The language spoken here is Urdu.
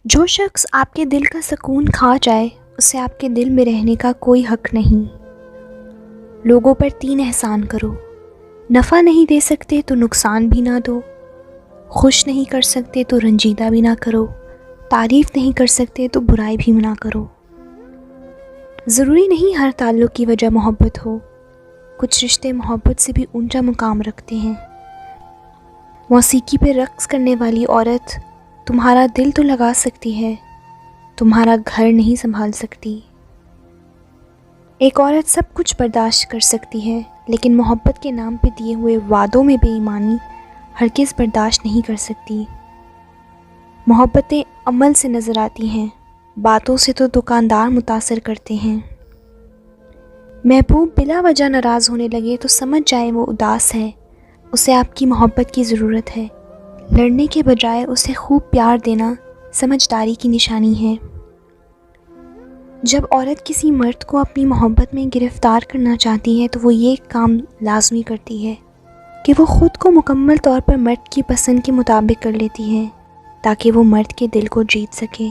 جو شخص آپ کے دل کا سکون کھا جائے اسے آپ کے دل میں رہنے کا کوئی حق نہیں۔ لوگوں پر 3 احسان کرو، نفع نہیں دے سکتے تو نقصان بھی نہ دو، خوش نہیں کر سکتے تو رنجیدہ بھی نہ کرو، تعریف نہیں کر سکتے تو برائی بھی نہ کرو۔ ضروری نہیں ہر تعلق کی وجہ محبت ہو، کچھ رشتے محبت سے بھی اونچا مقام رکھتے ہیں۔ موسیقی پہ رقص کرنے والی عورت تمہارا دل تو لگا سکتی ہے، تمہارا گھر نہیں سنبھال سکتی۔ ایک عورت سب کچھ برداشت کر سکتی ہے، لیکن محبت کے نام پہ دیے ہوئے وعدوں میں بے ایمانی ہرگز برداشت نہیں کر سکتی۔ محبتیں عمل سے نظر آتی ہیں، باتوں سے تو دکاندار متاثر کرتے ہیں۔ محبوب بلا وجہ ناراض ہونے لگے تو سمجھ جائے وہ اداس ہے، اسے آپ کی محبت کی ضرورت ہے۔ لڑنے کے بجائے اسے خوب پیار دینا سمجھداری کی نشانی ہے۔ جب عورت کسی مرد کو اپنی محبت میں گرفتار کرنا چاہتی ہے تو وہ یہ کام لازمی کرتی ہے کہ وہ خود کو مکمل طور پر مرد کی پسند کے مطابق کر لیتی ہے تاکہ وہ مرد کے دل کو جیت سکے۔